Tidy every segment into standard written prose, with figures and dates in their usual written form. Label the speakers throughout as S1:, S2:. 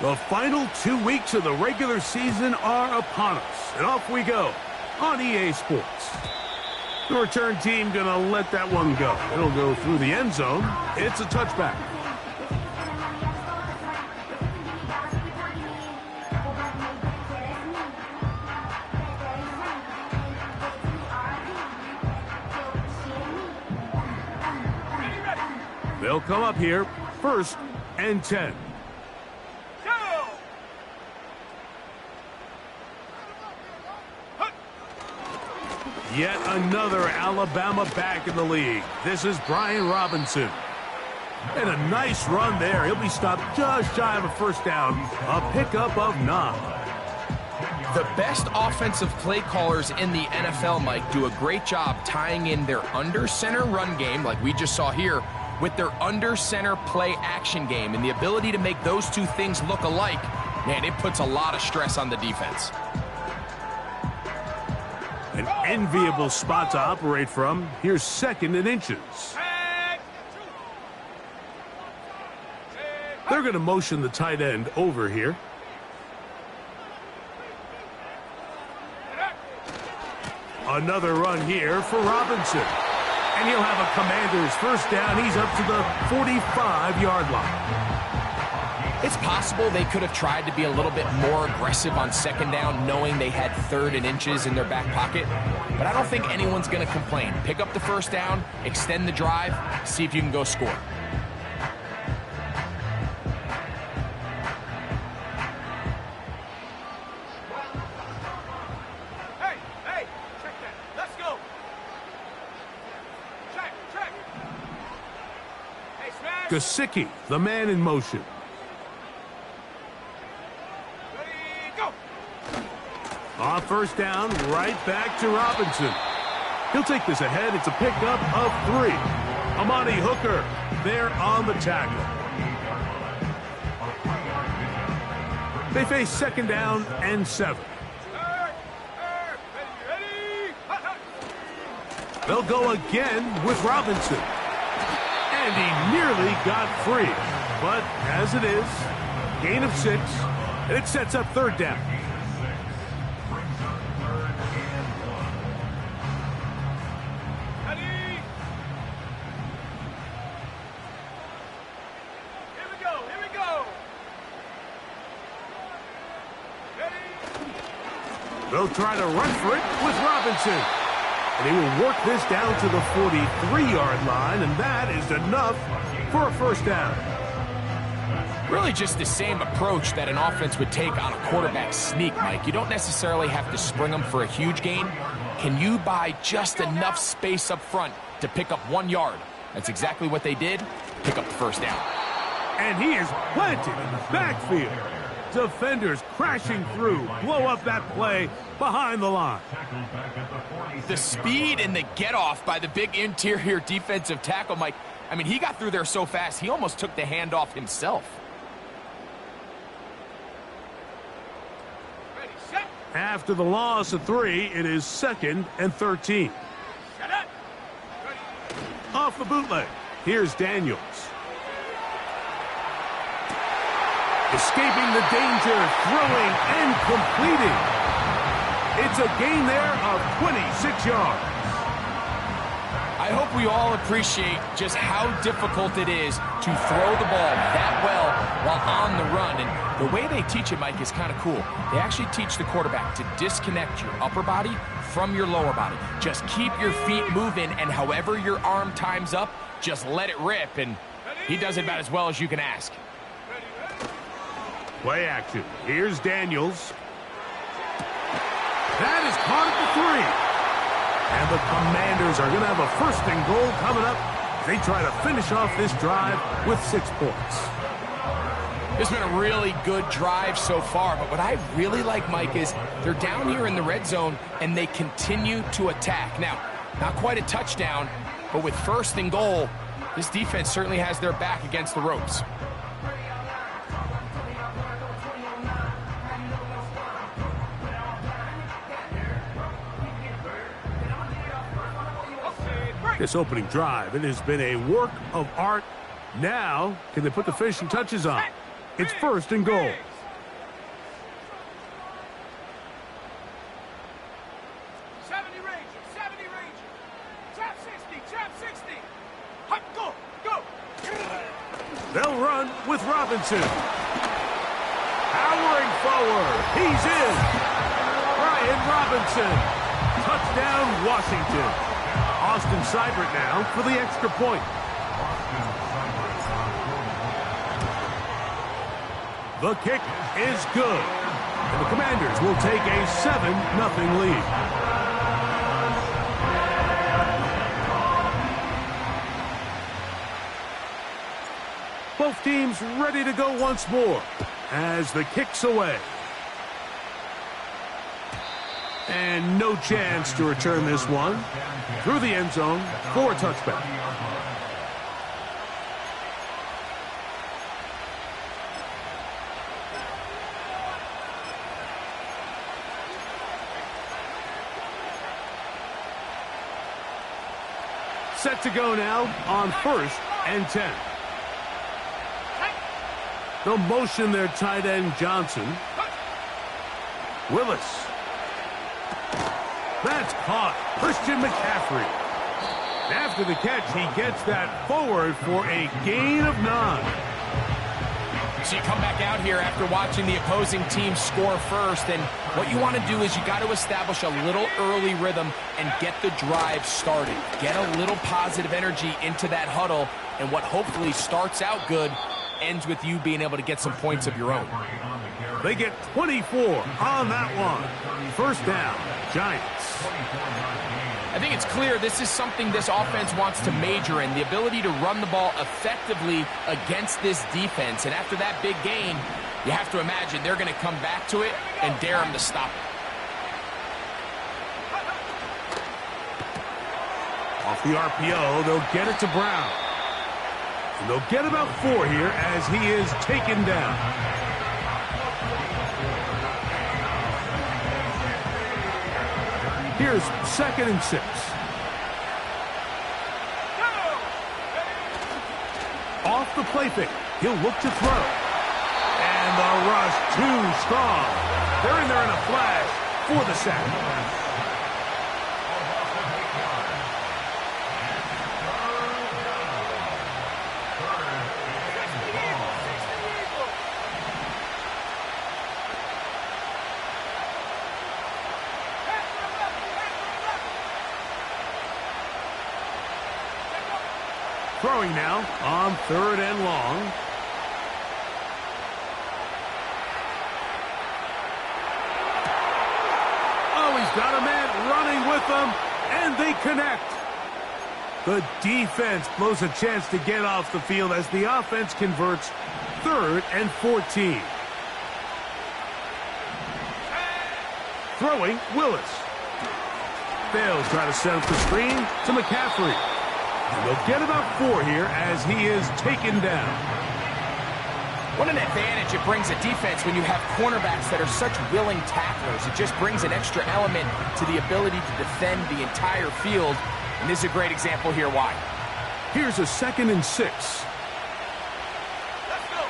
S1: The final 2 weeks of the regular season are upon us, and off we go on EA Sports. The return team gonna let that one go. It'll go through the end zone. It's a touchback. They'll come up here, 1st and 10. Yet another Alabama back in the league. This is Brian Robinson. And a nice run there. He'll be stopped just shy of a 1st down. A pickup of 9.
S2: The best offensive play callers in the NFL, Mike, do a great job tying in their under-center run game, like we just saw here, with their under-center play action game. And the ability to make those two things look alike, man, it puts a lot of stress on the defense.
S1: An enviable spot to operate from. Here's 2nd and inches. They're going to motion the tight end over here. Another run here for Robinson. And he'll have a Commanders 1st down. He's up to the 45-yard line.
S2: It's possible they could have tried to be a little bit more aggressive on 2nd down, knowing they had 3rd and inches in their back pocket. But I don't think anyone's going to complain. Pick up the 1st down, extend the drive, see if you can go score.
S3: Hey, check that. Let's go. Check. Hey, smash.
S1: Gesicki, the man in motion. On 1st down, right back to Robinson. He'll take this ahead. It's a pickup of 3. Amani Hooker there on the tackle. They face 2nd down and 7. They'll go again with Robinson. And he nearly got free. But as it is, gain of 6, and it sets up 3rd down. They'll try to run for it with Robinson. And he will work this down to the 43-yard line, and that is enough for a 1st down.
S2: Really just the same approach that an offense would take on a quarterback sneak, Mike. You don't necessarily have to spring them for a huge gain. Can you buy just enough space up front to pick up 1 yard? That's exactly what they did. Pick up the 1st down.
S1: And he is planted in the backfield. Defenders crashing through, blow up that play behind the line.
S2: The speed and the get-off by the big interior defensive tackle, Mike. I mean, he got through there so fast, he almost took the handoff himself.
S1: After the loss of 3, it is 2nd and 13. Off the bootleg, here's Daniels. Escaping the danger, throwing and completing. It's a gain there of 26 yards.
S2: I hope we all appreciate just how difficult it is to throw the ball that well while on the run. And the way they teach it, Mike, is kind of cool. They actually teach the quarterback to disconnect your upper body from your lower body. Just keep your feet moving, and however your arm times up, just let it rip. And he does it about as well as you can ask.
S1: Play action. Here's Daniels. That is caught at the 3. And the Commanders are going to have a 1st and goal coming up. They try to finish off this drive with 6 points.
S2: It's been a really good drive so far, but what I really like, Mike, is they're down here in the red zone, and they continue to attack. Now, not quite a touchdown, but with 1st and goal, this defense certainly has their back against the ropes.
S1: This opening drive, it has been a work of art. Now, can they put the finishing touches on? It's 1st and goal.
S3: 70 Ranger, 70 Ranger. Trap 60, trap 60. Hut, go, go.
S1: They'll run with Robinson. Powering forward. He's in. Brian Robinson. Touchdown, Washington. Austin Seibert now for the extra point. The kick is good. And the Commanders will take a 7-0 lead. Both teams ready to go once more as the kick's away. And no chance to return this one. Through the end zone for a touchback. Set to go now on 1st and 10. They'll motion their tight end Johnson. Willis. That's caught. Christian McCaffrey. After the catch, he gets that forward for a gain of 9.
S2: So you come back out here after watching the opposing team score first, and what you want to do is you got to establish a little early rhythm and get the drive started. Get a little positive energy into that huddle, and what hopefully starts out good ends with you being able to get some points of your own.
S1: They get 24 on that one. 1st down, Giants.
S2: I think it's clear this is something this offense wants to major in, the ability to run the ball effectively against this defense. And after that big gain, you have to imagine they're going to come back to it and dare them to stop it.
S1: Off the RPO, they'll get it to Brown. And they'll get about 4 here as he is taken down. Here's 2nd and 6. Off the play fake. He'll look to throw. And the rush too strong. They're in there in a flash for the sack. Throwing now on 3rd and long. Oh, he's got a man running with them, and they connect. The defense blows a chance to get off the field as the offense converts 3rd and 14. Throwing, Willis. Fails, try to set up the screen to McCaffrey. And they'll get about 4 here as he is taken down.
S2: What an advantage it brings a defense when you have cornerbacks that are such willing tacklers. It just brings an extra element to the ability to defend the entire field. And this is a great example here why.
S1: Here's a 2nd and 6.
S3: Let's go.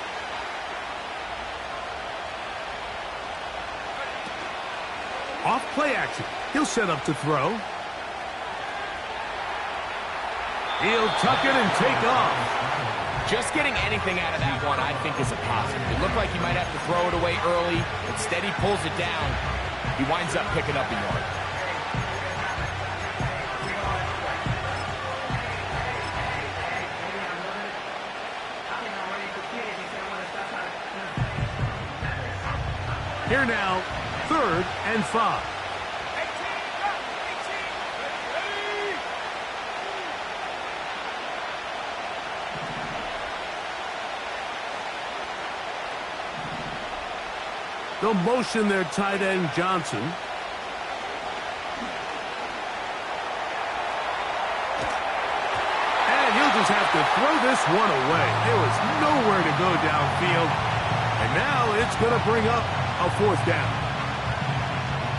S1: Off play action. He'll set up to throw. He'll tuck it and take off.
S2: Just getting anything out of that one, I think, is a positive. It looked like he might have to throw it away early. Instead, he pulls it down. He winds up picking up a yard.
S1: Here now, 3rd and 5. They'll motion their tight end Johnson. And he'll just have to throw this one away. There was nowhere to go downfield. And now it's going to bring up a 4th down.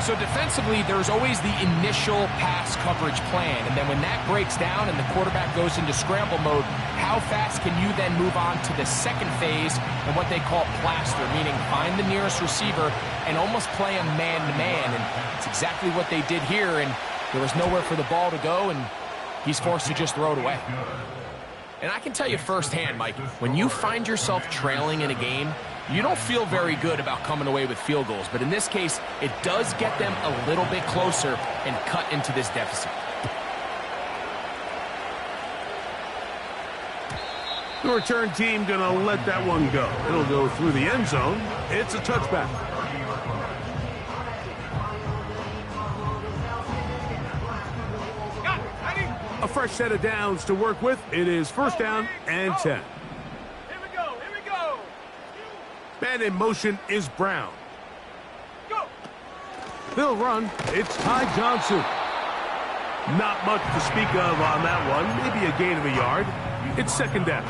S2: So defensively, there's always the initial pass coverage plan, and then when that breaks down and the quarterback goes into scramble mode, how fast can you then move on to the second phase and what they call plaster, meaning find the nearest receiver and almost play him man-to-man, and it's exactly what they did here, and there was nowhere for the ball to go, and he's forced to just throw it away. And I can tell you firsthand, Mike, when you find yourself trailing in a game, you don't feel very good about coming away with field goals. But in this case, it does get them a little bit closer and cut into this deficit.
S1: The return team going to let that one go. It'll go through the end zone. It's a touchback. A fresh set of downs to work with. It is first down and 10.
S3: Here we go. Here we go.
S1: Man in motion is Brown.
S3: Go.
S1: They'll run. It's Ty Johnson. Not much to speak of on that one. Maybe a gain of a yard. It's second down.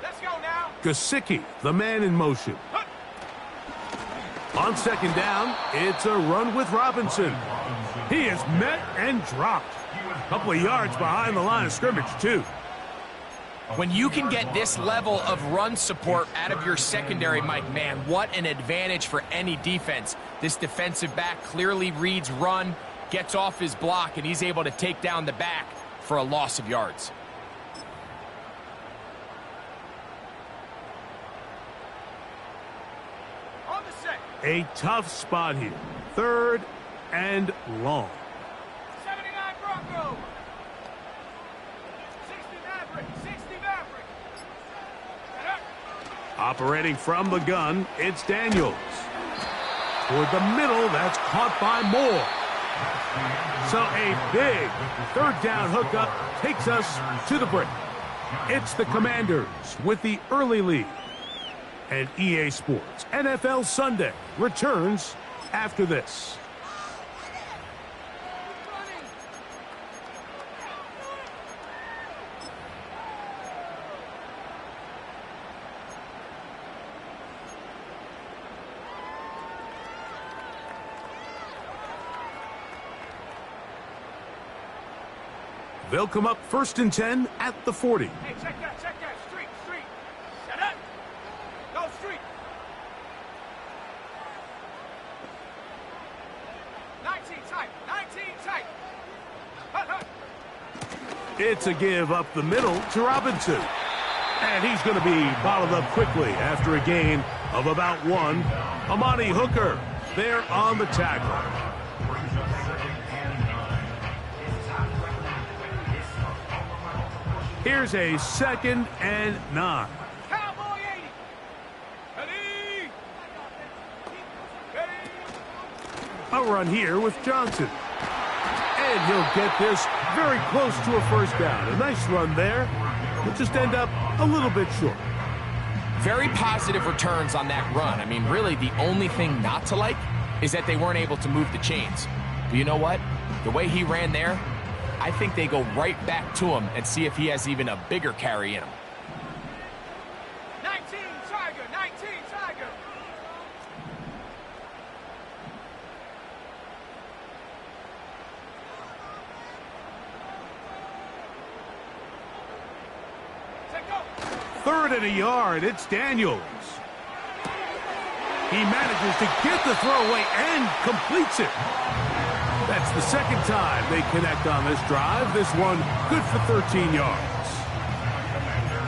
S3: Let's go now.
S1: Gesicki, the man in motion. On second down, it's a run with Robinson. He is met and dropped. A couple of yards behind the line of scrimmage, too.
S2: When you can get this level of run support out of your secondary, Mike, man, what an advantage for any defense. This defensive back clearly reads run, gets off his block, and he's able to take down the back for a loss of yards.
S3: On the set.
S1: A tough spot here. Third and long.
S3: 79 Bronco. 60 Maverick. 60 Maverick. Set up.
S1: Operating from the gun, it's Daniels. Toward the middle, that's caught by Moore. So a big third down hookup takes us to the break. It's the Commanders with the early lead. And EA Sports NFL Sunday returns after this. They'll come up first and 10 at the 40.
S3: Hey, check that. Street. Set up. Go street. 19 tight. Hut.
S1: It's a give up the middle to Robinson. And he's going to be bottled up quickly after a gain of about one. Amani Hooker there on the tackle. Here's a second and 9.
S3: Cowboy 80. Ready.
S1: A run here with Johnson. And he'll get this very close to a first down. A nice run there. He'll just end up a little bit short.
S2: Very positive returns on that run. I mean, really, the only thing not to like is that they weren't able to move the chains. But you know what? The way he ran there, I think they go right back to him and see if he has even a bigger carry in him.
S3: 19 Tiger. Take go.
S1: Third and a yard. It's Daniels. He manages to get the throw away and completes it. That's the second time they connect on this drive. This one good for 13 yards.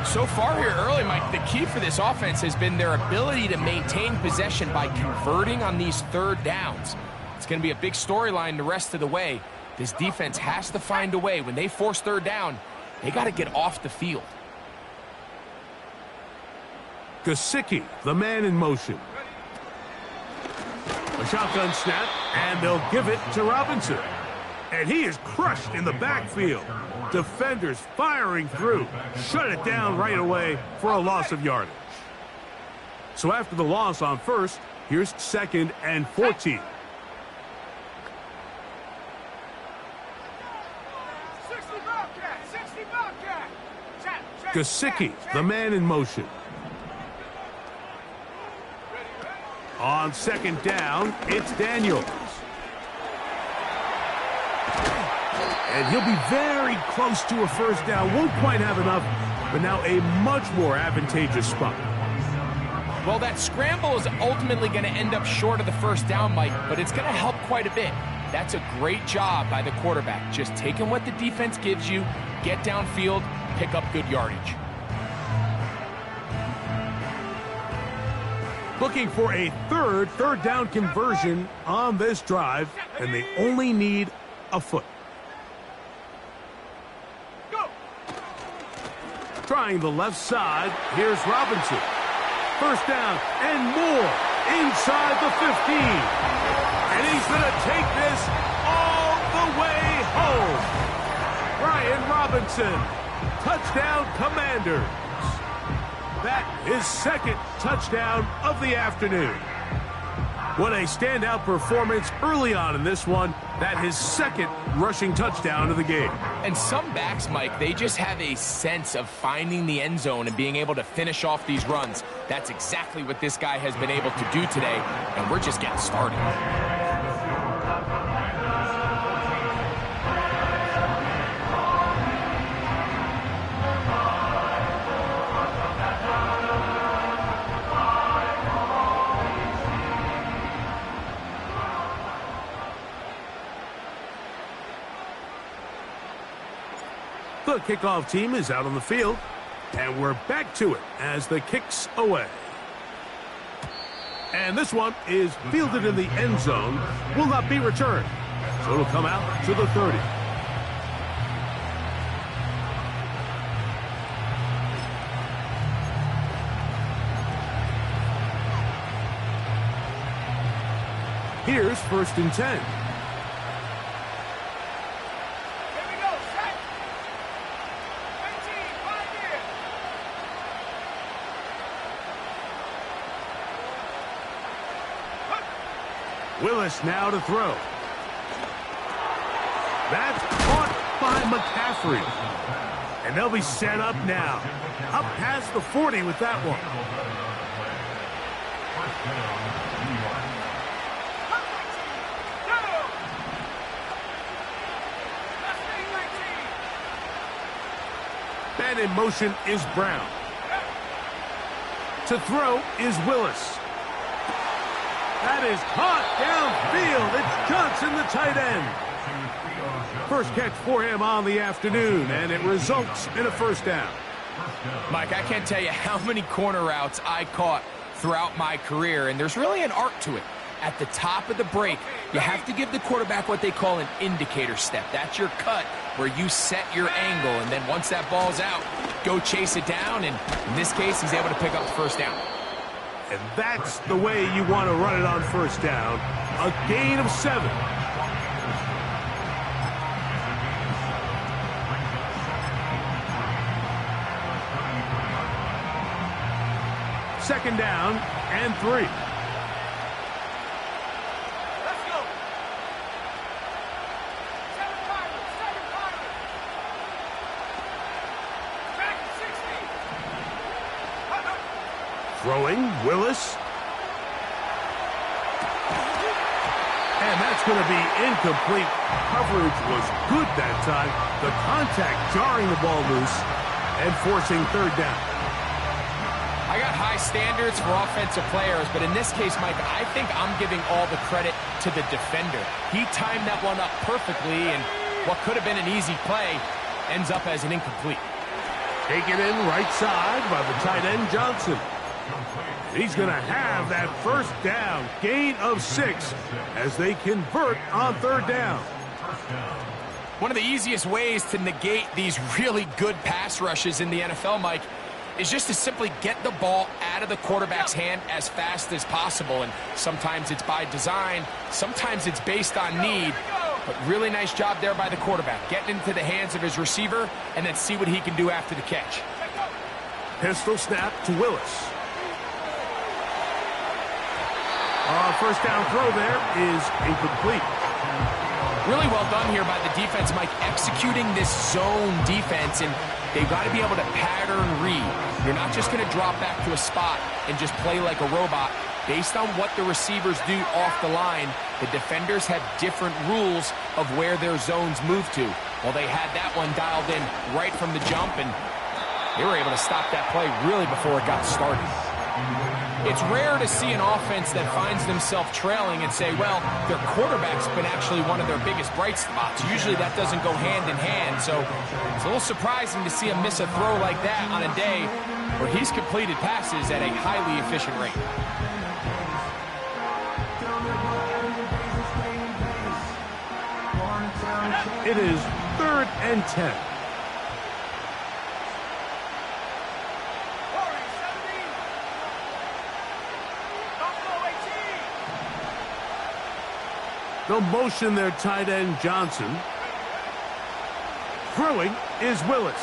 S2: So far here early, Mike, the key for this offense has been their ability to maintain possession by converting on these third downs. It's going to be a big storyline the rest of the way. This defense has to find a way. When they force third down, they got to get off the field.
S1: Gesicki, the man in motion. A shotgun snap, and they'll give it to Robinson. And he is crushed in the backfield. Defenders firing through. Shut it down right away for a loss of yardage. So after the loss on first, here's second and 14.
S3: Bobcat, 60 Bobcat. Trap, trap,
S1: Gesicki,
S3: trap, trap.
S1: the man in motion. On second down, it's Daniels. And he'll be very close to a first down. Won't quite have enough, but now a much more advantageous spot.
S2: Well, that scramble is ultimately going to end up short of the first down, Mike, but it's going to help quite a bit. That's a great job by the quarterback. Just taking what the defense gives you, get downfield, pick up good yardage.
S1: Looking for a third down conversion on this drive, and they only need a foot.
S3: Go.
S1: Trying the left side, here's Robinson. First down and more inside the 15. And he's going to take this all the way home. Brian Robinson, touchdown Commanders. That is second touchdown of the afternoon. What a standout performance early on in this one. That his second rushing touchdown of the game.
S2: And some backs, Mike, they just have a sense of finding the end zone and being able to finish off these runs. That's exactly what this guy has been able to do today, and we're just getting started.
S1: The kickoff team is out on the field, and we're back to it as the kick's away. And this one is fielded in the end zone, will not be returned. So it'll come out to the 30. Here's 1st and 10. Willis now to throw. That's caught by McCaffrey. And they'll be set up now. Up past the 40 with that one. Man in motion is Brown. To throw is Willis. That is caught downfield. It's Johnson, the tight end. First catch for him on the afternoon, and it results in a first down.
S2: Mike, I can't tell you how many corner routes I caught throughout my career, and there's really an art to it. At the top of the break, you have to give the quarterback what they call an indicator step. That's your cut where you set your angle, and then once that ball's out, go chase it down, and in this case, he's able to pick up the first down.
S1: And that's the way you want to run it on first down. A gain of 7. Second down and 3.
S3: Let's go. 7 Pirates, 7 Pirates. Back at 60.
S1: Throwing, Willis. And that's going to be incomplete. Coverage was good that time. The contact jarring the ball loose and forcing third down.
S2: I got high standards for offensive players, but in this case, Mike, I think I'm giving all the credit to the defender. He timed that one up perfectly, and what could have been an easy play ends up as an incomplete.
S1: Taken in right side by the tight end, Johnson. He's going to have that first down, gain of 6, as they convert on third down.
S2: One of the easiest ways to negate these really good pass rushes in the NFL, Mike, is just to simply get the ball out of the quarterback's hand as fast as possible. And sometimes it's by design, sometimes it's based on need. But really nice job there by the quarterback, getting into the hands of his receiver and then see what he can do after the catch.
S1: Pistol snap to Willis. First down throw there is incomplete.
S2: Really well done here by the defense, Mike, executing this zone defense, and they've got to be able to pattern read. You're not just going to drop back to a spot and just play like a robot. Based on what the receivers do off the line, the defenders have different rules of where their zones move to. Well, they had that one dialed in right from the jump, and they were able to stop that play really before it got started. It's rare to see an offense that finds themselves trailing and say, well, their quarterback's been actually one of their biggest bright spots. Usually that doesn't go hand in hand, so it's a little surprising to see him miss a throw like that on a day where he's completed passes at a highly efficient rate.
S1: It is 3rd and 10. They'll motion their tight end, Johnson. Throwing is Willis.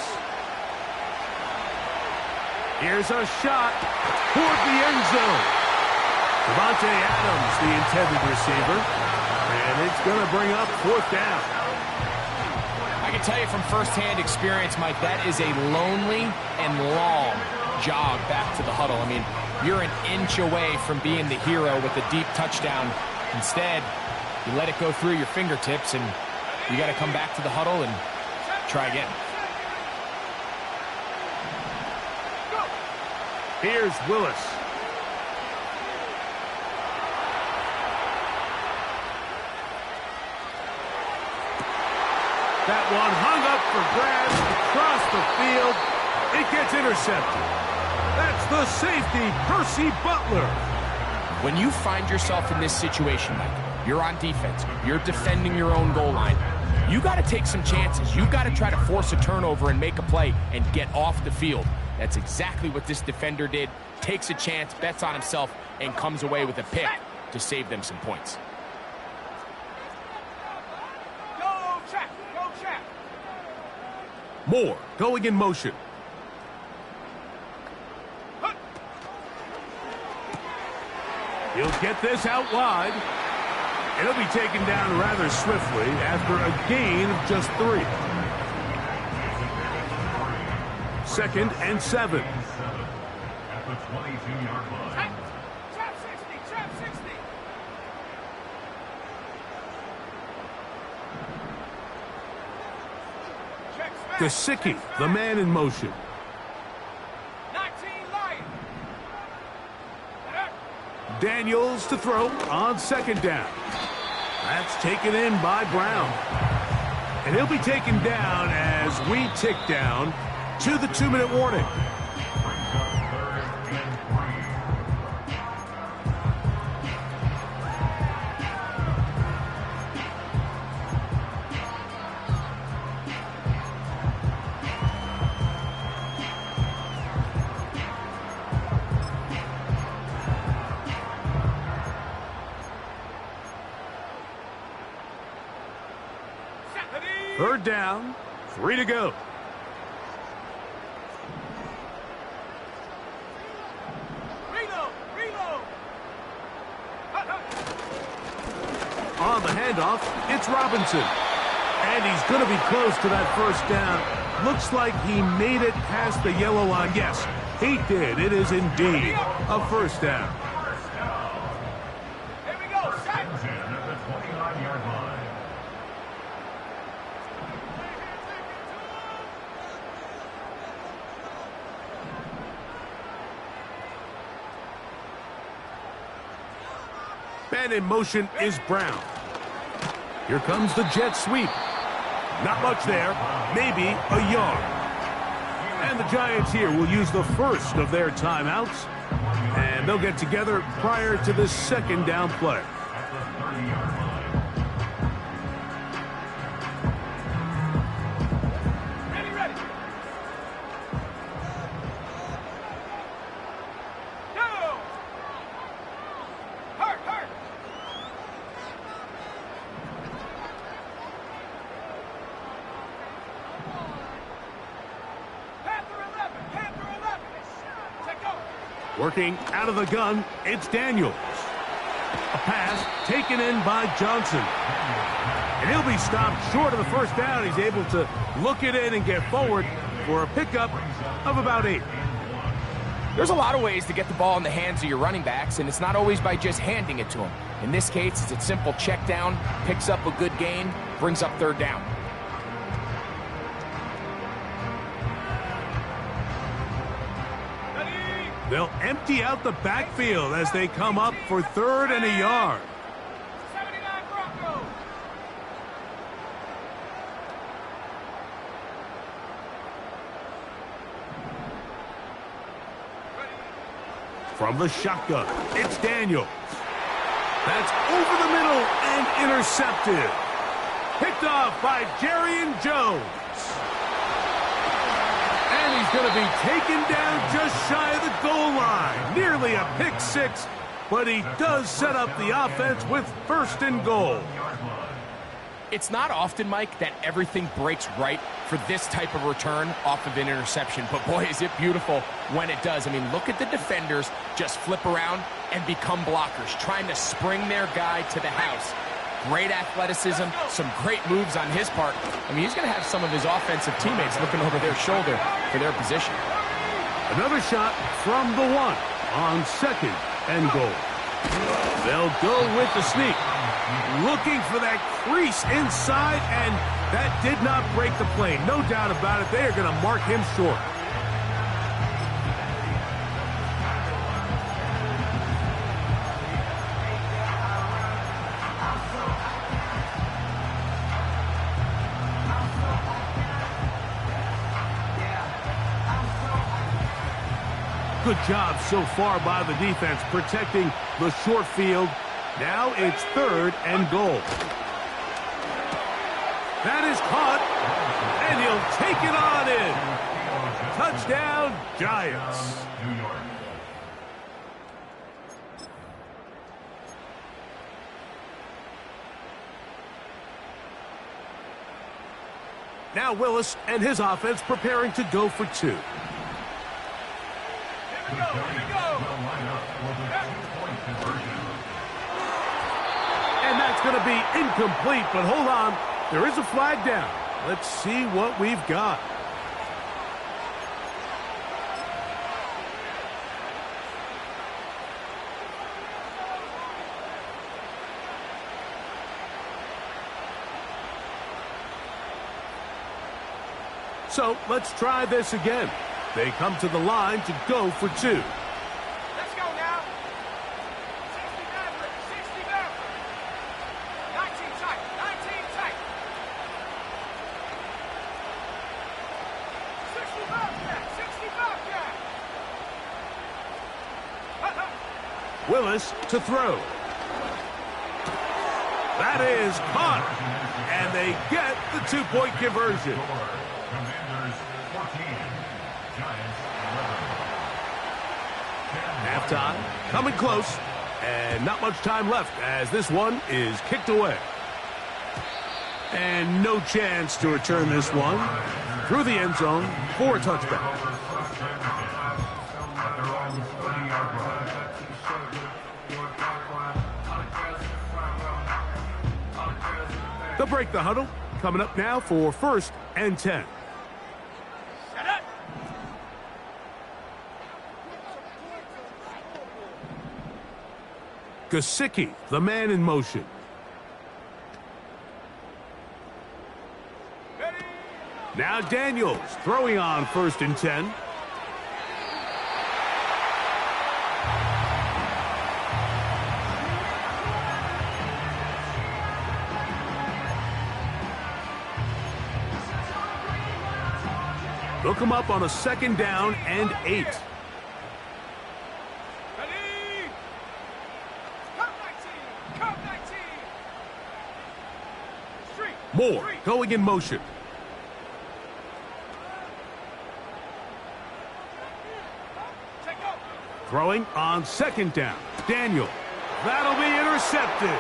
S1: Here's a shot toward the end zone. Devontae Adams, the intended receiver. And it's going to bring up 4th down.
S2: I can tell you from firsthand experience, Mike, that is a lonely and long jog back to the huddle. I mean, you're an inch away from being the hero with a deep touchdown. Instead, you let it go through your fingertips, and you got to come back to the huddle and try again.
S1: Here's Willis. That one hung up for grabs across the field. It gets intercepted. That's the safety, Percy Butler.
S2: When you find yourself in this situation, Mike, you're on defense, you're defending your own goal line, you got to take some chances. You got to try to force a turnover and make a play and get off the field. That's exactly what this defender did. Takes a chance, bets on himself, and comes away with a pick to save them some points.
S3: Go check, go check.
S1: Moore going in motion. He'll get this out wide. It'll be taken down rather swiftly after a gain of just 3. 2nd and 7.
S4: At the 22-yard line.
S3: Trap 60, trap 60.
S1: Gesicki, the man in motion.
S3: 19 Lion.
S1: Daniels to throw on 2nd down. That's taken in by Brown. And he'll be taken down as we tick down to the 2-minute warning. Third down, 3 to go.
S3: Reload.
S1: On the handoff, it's Robinson. And he's going to be close to that 1st down. Looks like he made it past the yellow line. Yes, he did. It is indeed a 1st down.
S3: Here we go, set.
S4: At the 29-yard line.
S1: Man in motion is Brown. Here comes the jet sweep. Not much there, maybe a yard. And the Giants here will use the first of their timeouts. And they'll get together prior to the 2nd down play.
S4: At the 30-yard line.
S3: Ready. Go. Hurt. Panther 11. Check go.
S1: Working out of the gun, it's Daniels. A pass taken in by Johnson. And he'll be stopped short of the first down. He's able to look it in and get forward for a pickup of about 8.
S2: There's a lot of ways to get the ball in the hands of your running backs, and it's not always by just handing it to them. In this case, it's a simple check down, picks up a good gain, brings up 3rd down.
S1: They'll empty out the backfield as they come up for 3rd and a yard.
S3: 79 Broncos.
S1: From the shotgun, it's Daniels. That's over the middle and intercepted. Picked off by Jerry Jones. And he's going to be taken down just shy of the goal line. Nearly a pick 6, but he does set up the offense with 1st and goal.
S2: It's not often, Mike, that everything breaks right for this type of return off of an interception. But boy, is it beautiful when it does. I mean, look at the defenders just flip around and become blockers, trying to spring their guy to the house. Great athleticism, some great moves on his part. I mean, he's going to have some of his offensive teammates looking over their shoulder for their position.
S1: Another shot from the 1 on 2nd and goal. They'll go with the sneak. Looking for that crease inside, and that did not break the play. No doubt about it. They are going to mark him short. Good job so far by the defense protecting the short field. Now it's 3rd and goal. That is caught, and he'll take it on in. Touchdown, Giants. Now Willis and his offense preparing to go for 2.
S3: Here we go.
S1: And that's going to be incomplete, but hold on. There is a flag down. Let's see what we've got. So let's try this again. They come to the line to go for 2.
S3: Let's go now. 60 Maverick, 60 Maverick. 19 tight, 19 tight. 60 Bobcat, 60 Bobcat.
S1: Willis to throw. That is caught. And they get the 2-point conversion.
S4: Commanders 14, Giants 11.
S1: Halftime coming close. And not much time left as this one is kicked away. And no chance to return this one through the end zone for a touchback.
S4: At their own 30-yard line.
S1: They'll break the huddle. Coming up now for 1st and 10.
S3: Set up.
S1: Gesicki, the man in motion.
S3: Ready.
S1: Now Daniels throwing on 1st and 10. They'll come up on a 2nd down and 8.
S3: Ready. Come 19. Come 19. Street.
S1: Moore
S3: Street.
S1: going in motion.
S3: Take over.
S1: Throwing on 2nd down. Daniel. That'll be intercepted.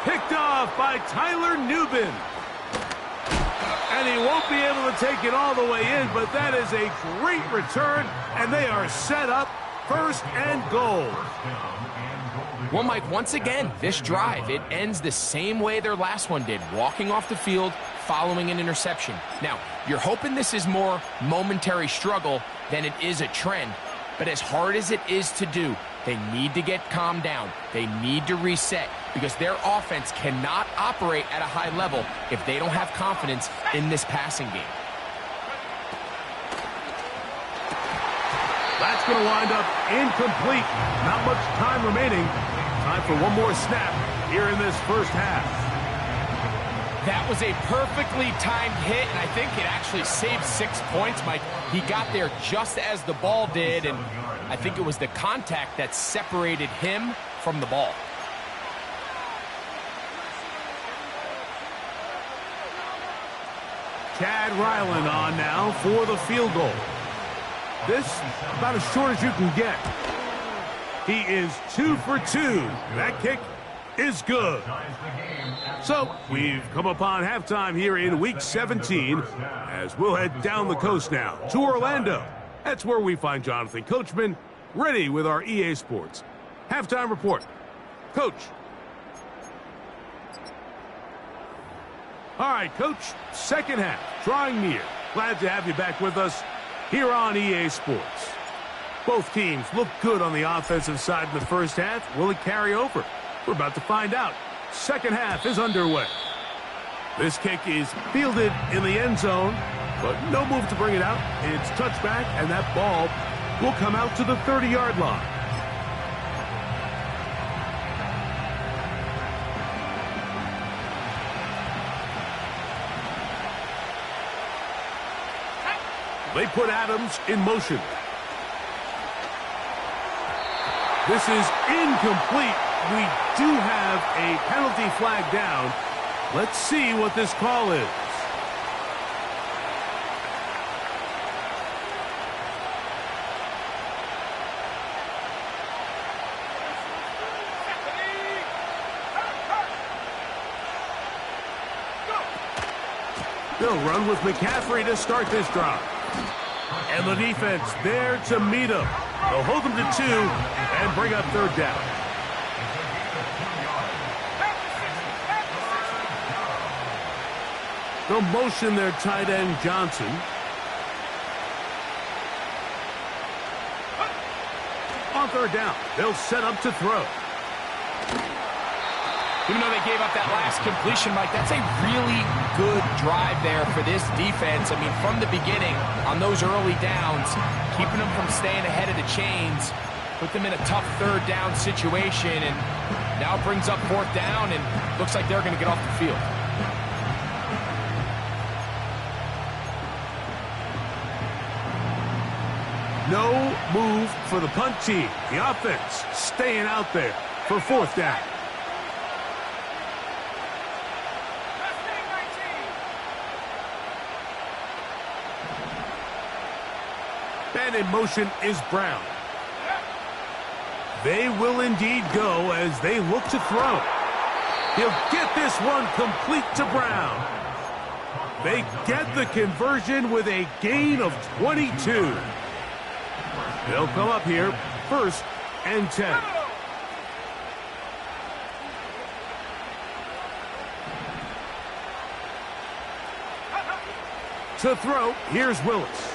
S1: Picked off by Tyler Nubin. And he won't be able to take it all the way in, but that is a great return, and they are set up 1st and goal.
S4: First down and goal to
S2: Well, Mike, once again, this drive, it ends the same way their last one did, walking off the field, following an interception. Now, you're hoping this is more momentary struggle than it is a trend, but as hard as it is to do, they need to get calmed down. They need to reset because their offense cannot operate at a high level if they don't have confidence in this passing game.
S1: That's going to wind up incomplete. Not much time remaining. Time for one more snap here in this first half.
S2: That was a perfectly timed hit, and I think it actually saved 6 points, Mike. He got there just as the ball did, and I think it was the contact that separated him from the ball.
S1: Chad Ryland on now for the field goal. This about as short as you can get. He is 2 for 2. That kick is good. So we've come upon halftime here in week 17 as we'll head down the coast now to Orlando. That's where we find Jonathan Coachman ready with our EA Sports halftime report. Coach. All right, Coach, second half drawing near. Glad to have you back with us here on EA Sports. Both teams look good on the offensive side in the first half. Will it carry over? We're about to find out. Second half is underway. This kick is fielded in the end zone, but no move to bring it out. It's touchback, and that ball will come out to the 30-yard line. They put Adams in motion. This is incomplete. We do have a penalty flag down. Let's see what this call is. They'll run with McCaffrey to start this drive. And the defense there to meet him. They'll hold them to 2 and bring up third down. They'll motion their tight end Johnson. On third down, they'll set up to throw.
S2: Even though they gave up that last completion, Mike, that's a really good drive there for this defense. I mean, from the beginning, on those early downs, keeping them from staying ahead of the chains, put them in a tough third down situation, and now it brings up fourth down, and looks like they're going to get off the field.
S1: No move for the punt team. The offense staying out there for fourth down. And in motion is Brown. They will indeed go as they look to throw. He'll get this one complete to Brown. They get the conversion with a gain of 22. They'll come up here, 1st and 10. To throw, here's Willis.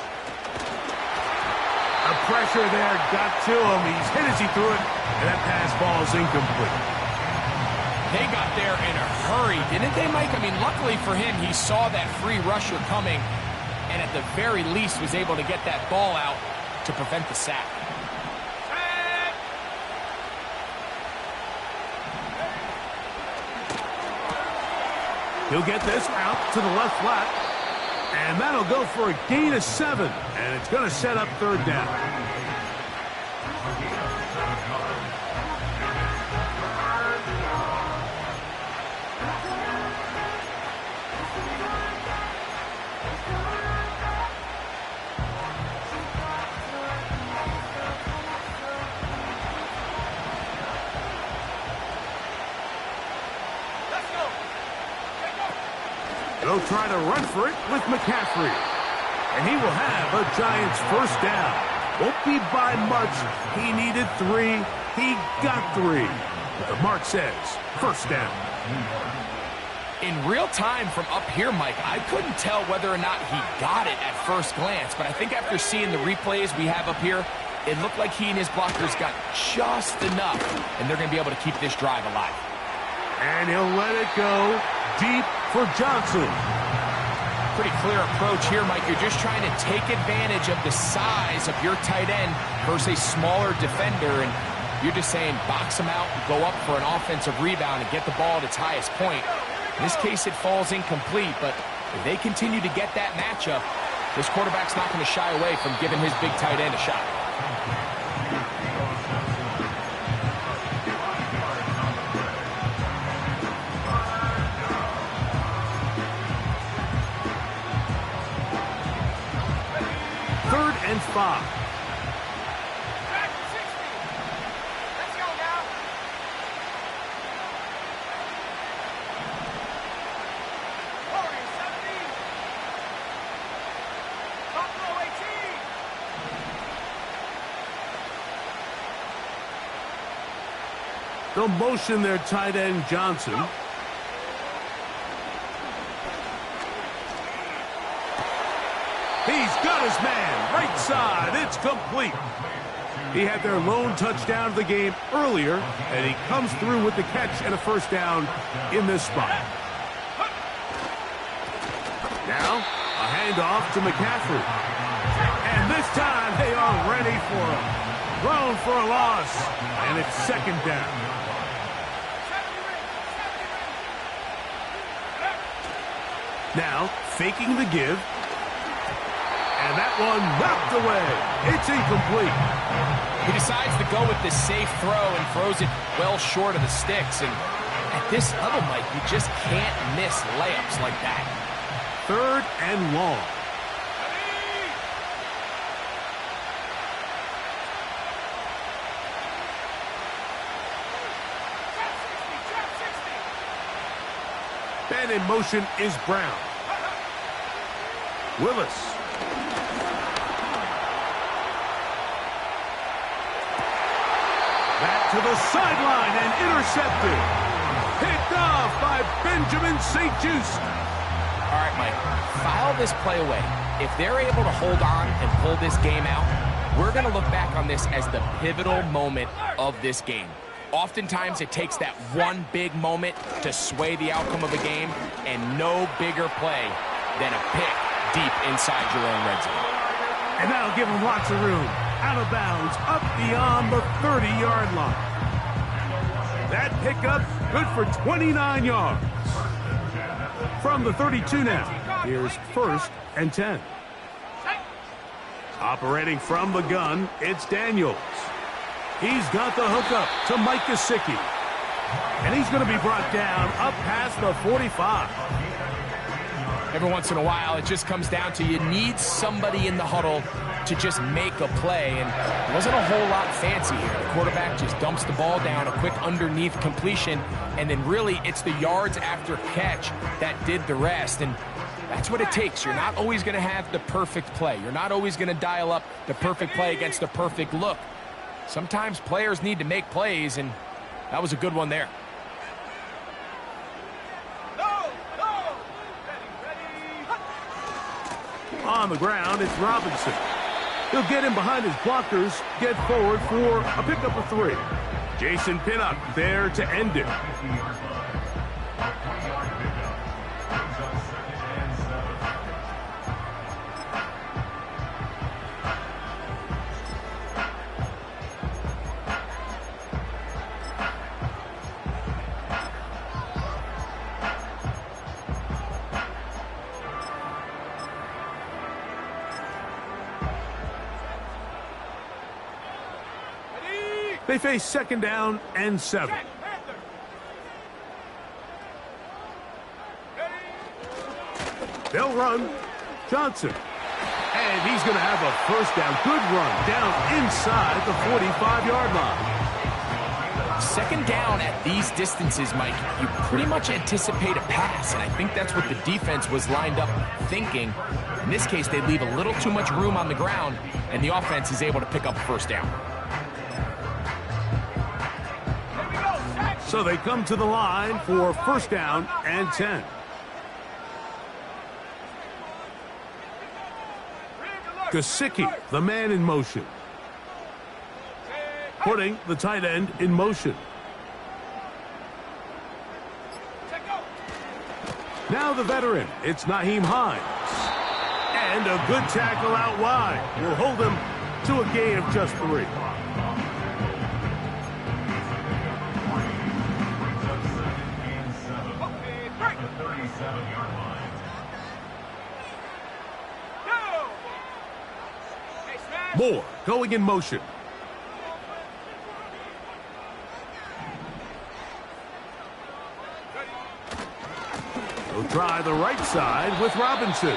S1: The pressure there got to him. He's hit as he threw it, and that pass ball is incomplete.
S2: They got there in a hurry, didn't they, Mike? I mean, luckily for him, he saw that free rusher coming, and at the very least was able to get that ball out to prevent the sack.
S1: He'll get this out to the left flat. And that'll go for a gain of 7. And it's going to set up third down. They'll try to run for it with McCaffrey. And he will have a Giants first down. Won't be by much. He needed 3. He got 3. The mark says first down.
S2: In real time from up here, Mike, I couldn't tell whether or not he got it at first glance, but I think after seeing the replays we have up here, it looked like he and his blockers got just enough, and they're going to be able to keep this drive alive.
S1: And he'll let it go deep for Johnson.
S2: Pretty clear approach here, Mike. You're just trying to take advantage of the size of your tight end versus a smaller defender, and you're just saying box him out, go up for an offensive rebound, and get the ball at its highest point. In this case, it falls incomplete, but if they continue to get that matchup, this quarterback's not going to shy away from giving his big tight end a shot.
S1: Third and 5.
S3: Back to 60. Let's go now. Warriors 70. Buffalo 18.
S1: They'll motion their tight end Johnson. He's got his man, right side, it's complete. He had their lone touchdown of the game earlier, and he comes through with the catch and a first down in this spot. Now, a handoff to McCaffrey. And this time, they are ready for him. Thrown for a loss, and it's second down. Now, faking the give. And that one knocked away. It's incomplete.
S2: He decides to go with the safe throw and throws it well short of the sticks. And at this level, Mike, you just can't miss layups like that.
S1: Third and long. And in motion is Brown. Willis. Back to the sideline and intercepted. Picked off by Benjamin St. Just.
S2: All right, Mike, file this play away. If they're able to hold on and pull this game out, we're going to look back on this as the pivotal moment of this game. Oftentimes, it takes that one big moment to sway the outcome of a game, and no bigger play than a pick deep inside your own red zone.
S1: And that'll give them lots of room. Out of bounds, up beyond the 30-yard line. That pickup good for 29 yards. From the 32 now, here's first and 10. Operating from the gun, it's Daniels. He's got the hookup to Mike Gesicki. And he's going to be brought down up past the 45.
S2: Every once in a while, it just comes down to you need somebody in the huddle to just make a play, and it wasn't a whole lot fancy here. The quarterback just dumps the ball down, a quick underneath completion, and then really it's the yards after catch that did the rest, and that's what it takes. You're not always going to have the perfect play. You're not always going to dial up the perfect play against the perfect look. Sometimes players need to make plays, and that was a good one there.
S1: On the ground, it's Robinson. He'll get in behind his blockers, get forward for a pickup of 3. Jason Pinnock there to end it. They face second down and 7. They'll run. Johnson. And he's going to have a first down. Good run down inside the 45-yard line.
S2: Second down at these distances, Mike, you pretty much anticipate a pass, and I think that's what the defense was lined up thinking. In this case, they leave a little too much room on the ground, and the offense is able to pick up a first down.
S3: Here we go, set.
S1: So they come to the line for first down and 10. Gesicki, the man in motion. Putting the tight end in motion. Now the veteran, it's Nyheim Hines. And a good tackle out wide will hold him to a gain of just 3. Moore going in motion. He'll try the right side with Robinson.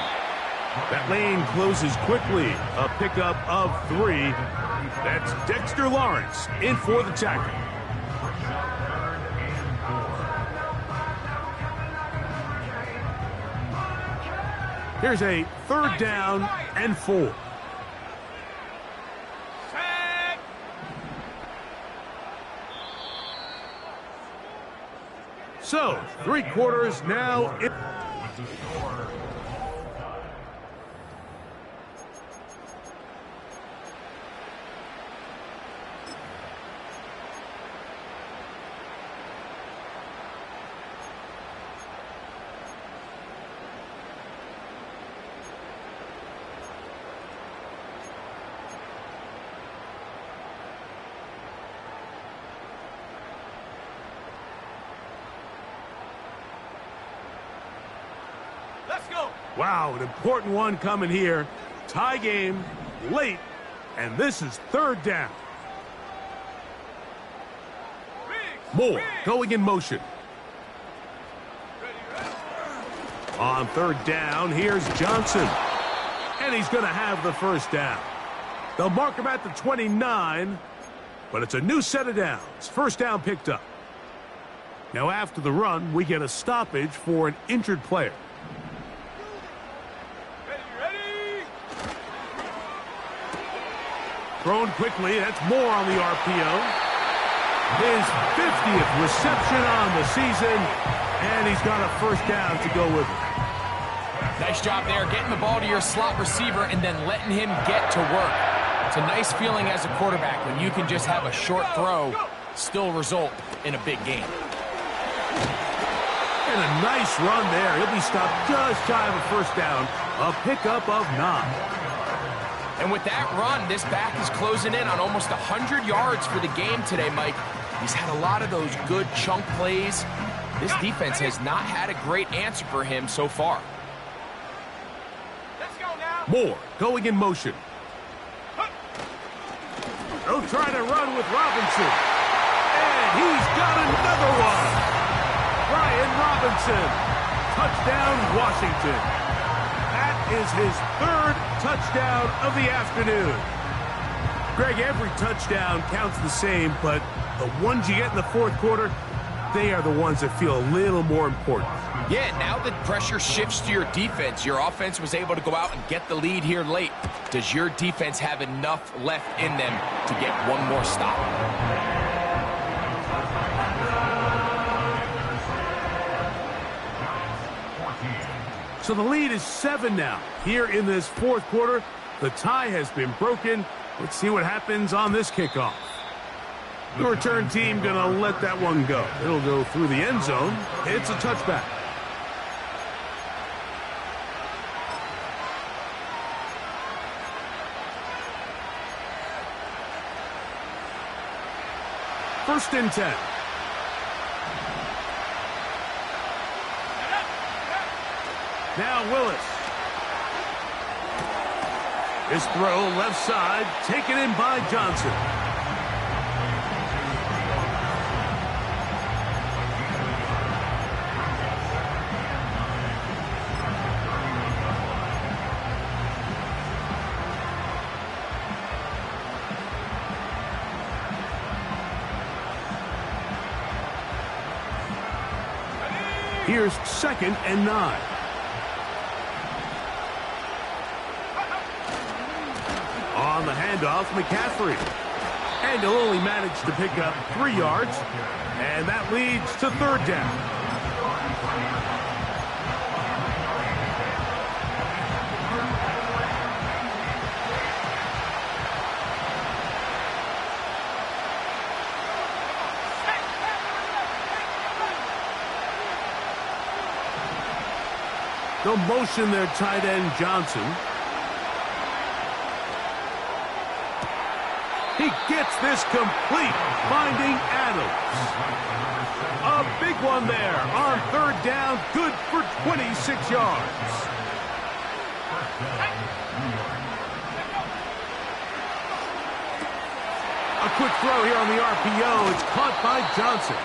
S1: That lane closes quickly. A pickup of 3. That's Dexter Lawrence in for the tackle. Here's a third down and 4. So, 3 quarters now. Wow, an important one coming here. Tie game, late, and this is third down. Moore going in motion. On third down, here's Johnson. And he's going to have the first down. They'll mark him at the 29, but it's a new set of downs. First down picked up. Now after the run, we get a stoppage for an injured player. Thrown quickly, that's Moore on the RPO. His 50th reception on the season, and he's got a first down to go with it.
S2: Nice job there, getting the ball to your slot receiver and then letting him get to work. It's a nice feeling as a quarterback when you can just have a short throw, still result in a big game.
S1: And a nice run there. He'll be stopped just shy of a first down, a pickup of 9.
S2: And with that run, this back is closing in on almost 100 yards for the game today, Mike. He's had a lot of those good chunk plays. This defense has not had a great answer for him so far.
S3: Let's go now.
S1: Moore going in motion. They'll try to run with Robinson. And he's got another one. Brian Robinson. Touchdown, Washington. That is his 3rd touchdown of the afternoon. Greg, every touchdown counts the same, but the ones you get in the 4th quarter, they are the ones that feel a little more important.
S2: Yeah, now the pressure shifts to your defense. Your offense was able to go out and get the lead here late. Does your defense have enough left in them to get one more stop?
S1: So the lead is 7 now. Here in this 4th quarter, the tie has been broken. Let's see what happens on this kickoff. The return team going to let that one go. It'll go through the end zone. It's a touchback. First and 10. Now Willis. His throw left side, taken in by Johnson. Here's 2nd and 9. On the handoff, McCaffrey. And he'll only manage to pick up 3 yards. And that leads to 3rd down. They'll motion their tight end, Johnson. He gets this complete, finding Adams. A big one there on 3rd down, good for 26 yards. A quick throw here on the RPO. It's caught by Johnson.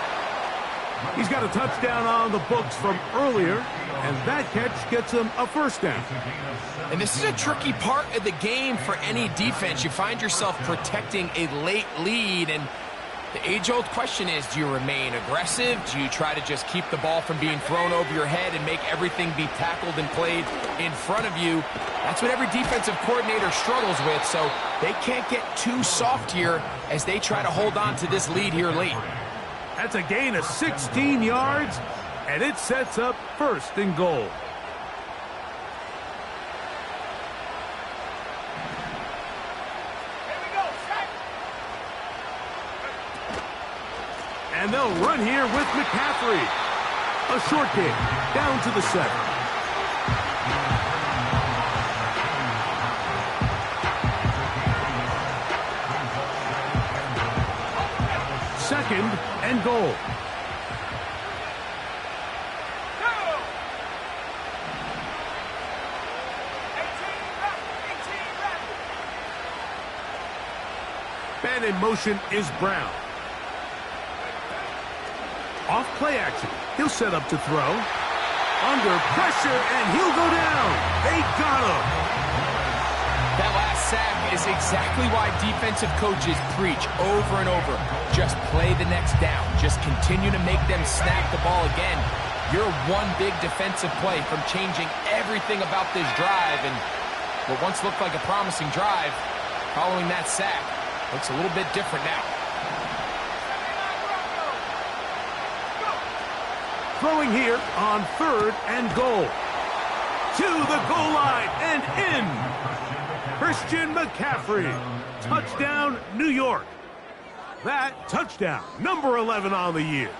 S1: He's got a touchdown on the books from earlier, and that catch gets him a 1st down.
S2: And this is a tricky part of the game for any defense. You find yourself protecting a late lead, and the age-old question is, do you remain aggressive? Do you try to just keep the ball from being thrown over your head and make everything be tackled and played in front of you? That's what every defensive coordinator struggles with, so they can't get too soft here as they try to hold on to this lead here late.
S1: That's a gain of 16 yards, and it sets up 1st and goal. And they'll run here with McCaffrey. A short kick down to the 7. Second and goal. Man in motion is Brown. Off play action. He'll set up to throw. Under pressure, and he'll go down. They got him.
S2: That last sack is exactly why defensive coaches preach over and over. Just play the next down. Just continue to make them snap the ball again. You're one big defensive play from changing everything about this drive. And what once looked like a promising drive, following that sack, looks a little bit different now.
S1: Throwing here on 3rd and goal. To the goal line and in. Christian McCaffrey. Touchdown, New York. That touchdown, number 11 on the year.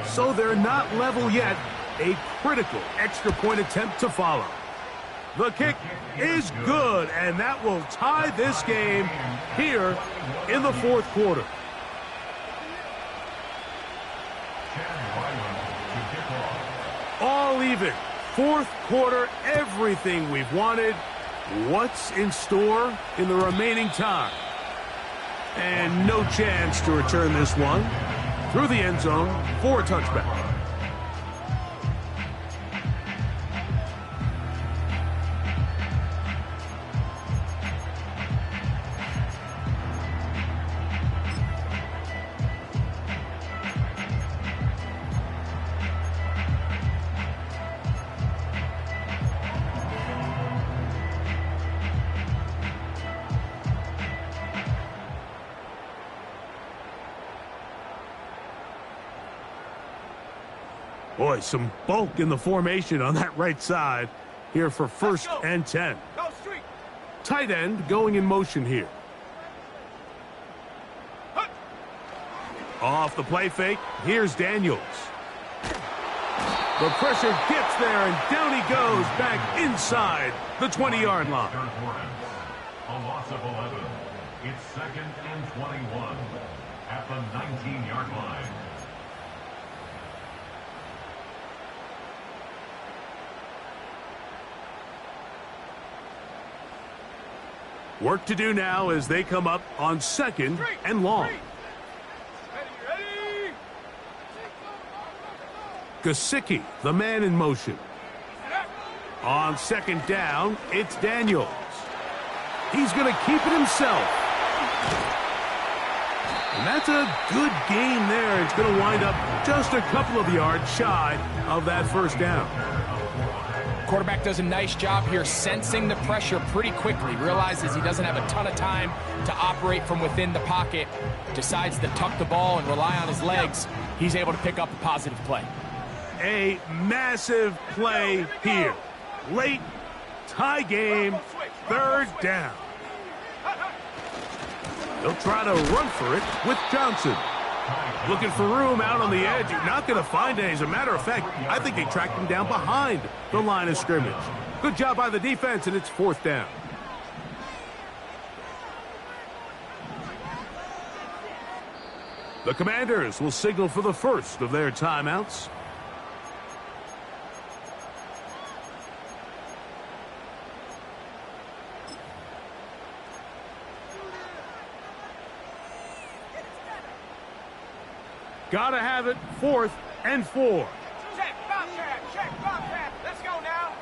S1: So they're not level yet. A critical extra point attempt to follow. The kick is good, and that will tie this game here in the 4th quarter. All even. 4th quarter, everything we've wanted. What's in store in the remaining time? And no chance to return this one through the end zone for a touchback. Boy, some bulk in the formation on that right side here for 1st and 10. Tight end going in motion here. Off the play fake, here's Daniels. The pressure gets there, and down he goes back inside the 20-yard line.
S4: A loss of 11. It's 2nd and 21 at the 19-yard line.
S1: Work to do now as they come up on 2nd and long. Gesicki, the man in motion. On 2nd down, it's Daniels. He's going to keep it himself. And that's a good gain there. It's going to wind up just a couple of yards shy of that 1st down.
S2: Quarterback does a nice job here sensing the pressure pretty quickly. Realizes he doesn't have a ton of time to operate from within the pocket. Decides to tuck the ball and rely on his legs. He's able to pick up a positive play.
S1: A massive play here. Late, tie game, third down. They'll try to run for it with Johnson. Looking for room out on the edge. You're not going to find it. As a matter of fact, I think they tracked him down behind the line of scrimmage. Good job by the defense, and it's fourth down. The Commanders will signal for the first of their timeouts. Gotta have it, 4th and 4.
S3: Check, Bobcat, check, Bobcat. Let's go now.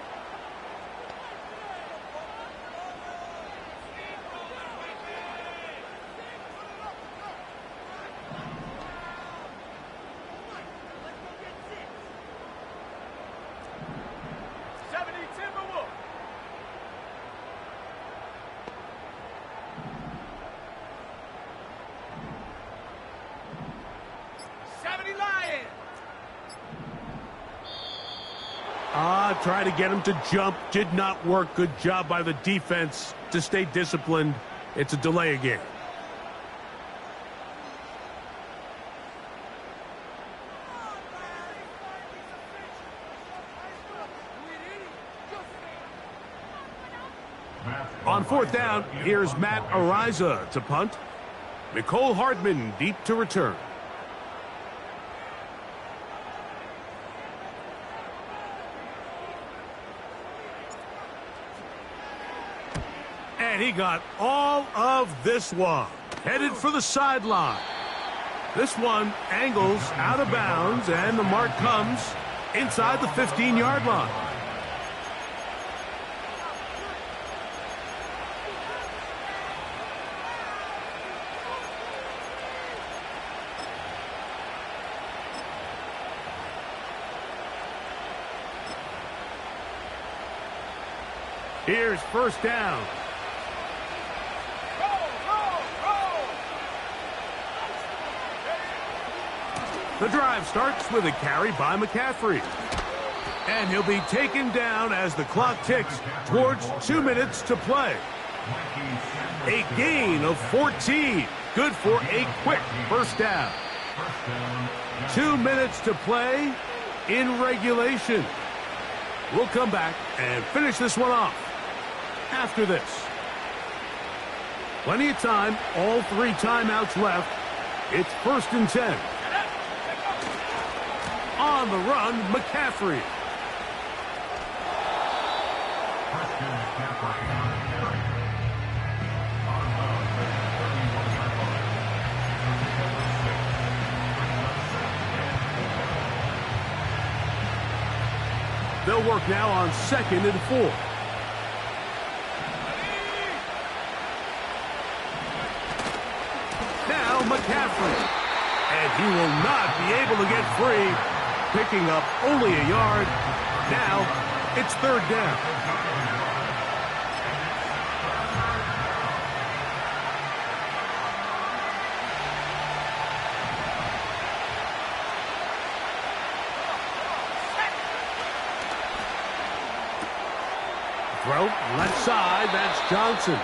S1: Try to get him to jump. Did not work. Good job by the defense to stay disciplined. It's a delay again. On fourth down, here's Matt Ariza to punt. Nicole Hardman deep to return. And he got all of this one. Headed for the sideline. This one angles out of bounds, and the mark comes inside the 15-yard line. Here's first down. The drive starts with a carry by McCaffrey. And he'll be taken down as the clock ticks towards 2 minutes to play. A gain of 14. Good for a quick first down. 2 minutes to play in regulation. We'll come back and finish this one off after this. Plenty of time. All 3 timeouts left. It's 1st and 10. On the run, McCaffrey. They'll work now on 2nd and 4. Now McCaffrey. And he will not be able to get free. Picking up only a yard. Now it's 3rd down. Throw left side. That's Johnson.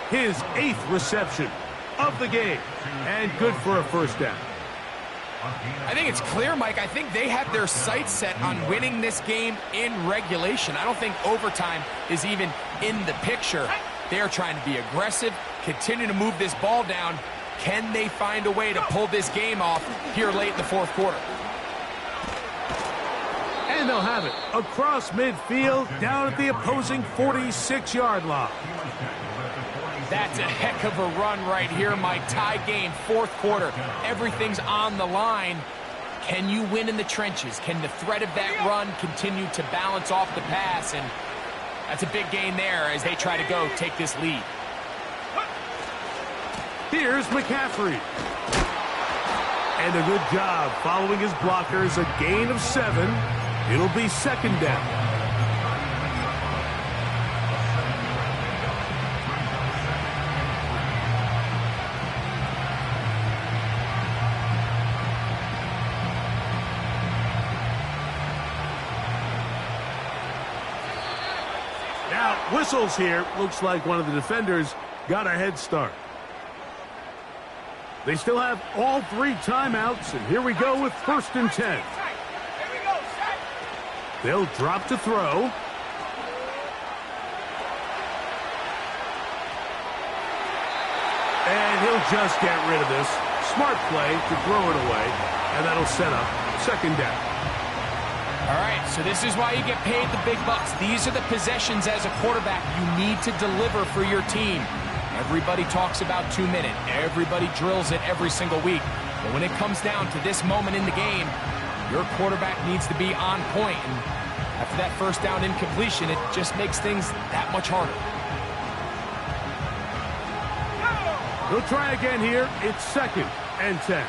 S1: His 8th reception of the game. And good for a first down.
S2: I think it's clear, Mike. I think they have their sights set on winning this game in regulation. I don't think overtime is even in the picture. They're trying to be aggressive, continue to move this ball down. Can they find a way to pull this game off here late in the 4th quarter?
S1: And they'll have it across midfield, down at the opposing 46-yard line.
S2: That's a heck of a run right here, Mike. Tie game, 4th quarter. Everything's on the line. Can you win in the trenches? Can the threat of that run continue to balance off the pass? And that's a big gain there as they try to go take this lead.
S1: Here's McCaffrey. And a good job following his blockers. A gain of 7. It'll be 2nd down. Now, whistles here. Looks like one of the defenders got a head start. They still have all 3 timeouts, and here we go with 1st and 10.
S3: Here we go, set.
S1: They'll drop to throw. And he'll just get rid of this. Smart play to throw it away, and that'll set up 2nd down.
S2: All right, so this is why you get paid the big bucks. These are the possessions as a quarterback you need to deliver for your team. Everybody talks about 2-minute. Everybody drills it every single week. But when it comes down to this moment in the game, your quarterback needs to be on point. And after that 1st down incompletion, it just makes things that much harder.
S1: He'll try again here. It's 2nd and 10.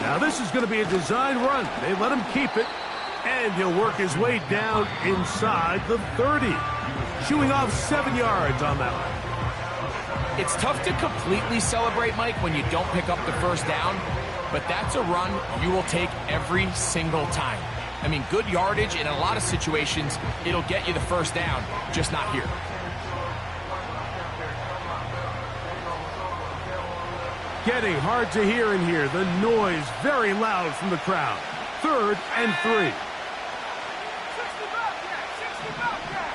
S1: Now this is going to be a design run. They let him keep it. And he'll work his way down inside the 30. Chewing off 7 yards on that one.
S2: It's tough to completely celebrate, Mike, when you don't pick up the 1st down. But that's a run you will take every single time. I mean, good yardage in a lot of situations, it'll get you the 1st down, just not here.
S1: Getting hard to hear in here. The noise very loud from the crowd. 3rd and 3.
S3: 60 Bobcat, 60 Bobcat.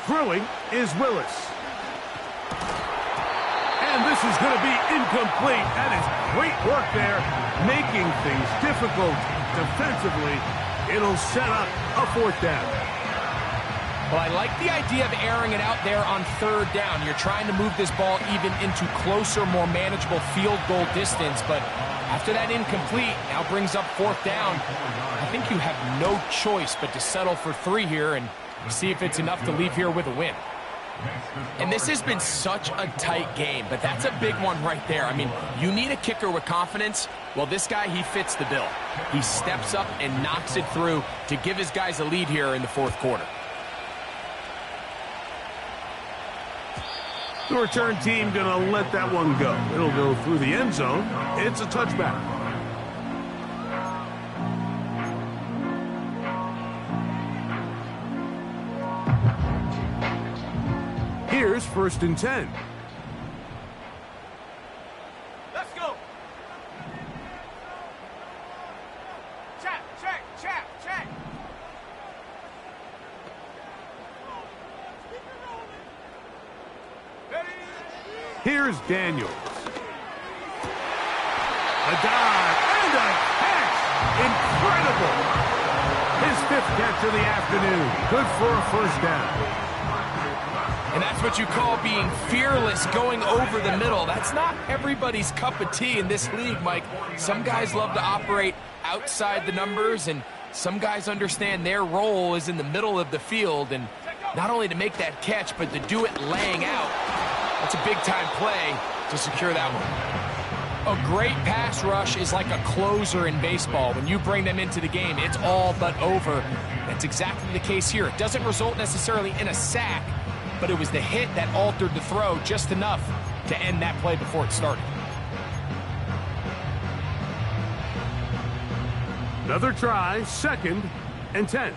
S1: Throwing is Willis. And this is going to be incomplete. That is great work there, making things difficult defensively. It'll set up a 4th down.
S2: Well, I like the idea of airing it out there on 3rd down. You're trying to move this ball even into closer, more manageable field goal distance, but after that incomplete, now brings up 4th down. I think you have no choice but to settle for 3 here and see if it's enough to leave here with a win. And this has been such a tight game, but that's a big one right there. I mean, you need a kicker with confidence. Well, this guy, he fits the bill. He steps up and knocks it through to give his guys a lead here in the 4th quarter.
S1: The return team going to let that one go. It'll go through the end zone. It's a touchback. Here's 1st and 10.
S3: Let's go. Check, check, check, check. Ready?
S1: Here's Daniels. A dive and a catch. Incredible. His 5th catch of the afternoon. Good for a 1st down.
S2: And that's what you call being fearless, going over the middle. That's not everybody's cup of tea in this league, Mike. Some guys love to operate outside the numbers, and some guys understand their role is in the middle of the field, and not only to make that catch, but to do it laying out. That's a big-time play to secure that one. A great pass rush is like a closer in baseball. When you bring them into the game, it's all but over. That's exactly the case here. It doesn't result necessarily in a sack, but it was the hit that altered the throw just enough to end that play before it started.
S1: Another try, 2nd and 10.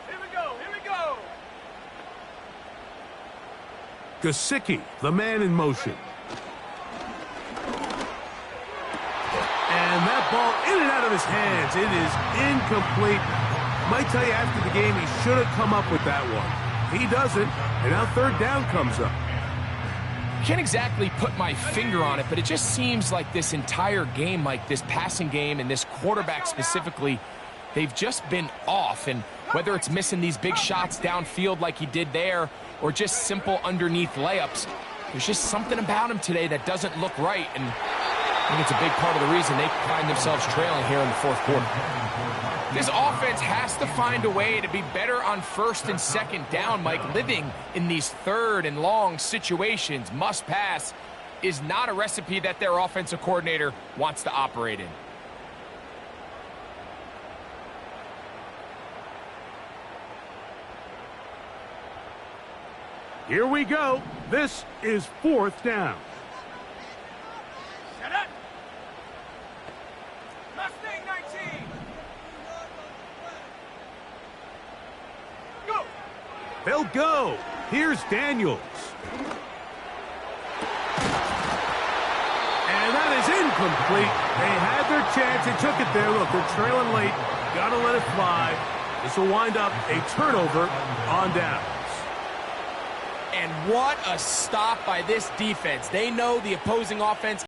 S3: Here we go, here we go.
S1: Gesicki, the man in motion. And that ball in and out of his hands. It is incomplete. Might tell you after the game he should have come up with that one. He doesn't, and now 3rd down comes up.
S2: Can't exactly put my finger on it, but it just seems like this entire game, like this passing game and this quarterback specifically, they've just been off. And whether it's missing these big shots downfield like he did there or just simple underneath layups, there's just something about him today that doesn't look right. And I think it's a big part of the reason they find themselves trailing here in the 4th quarter. This offense has to find a way to be better on 1st and 2nd down, Mike. Living in these 3rd and long situations, must pass, is not a recipe that their offensive coordinator wants to operate in.
S1: Here we go. This is 4th down.
S3: Set up. Mustang 19. Go.
S1: They'll go. Here's Daniels. And that is incomplete. They had their chance. They took it there. Look, they're trailing late. Got to let it fly. This will wind up a turnover on downs.
S2: And what a stop by this defense. They know the opposing offense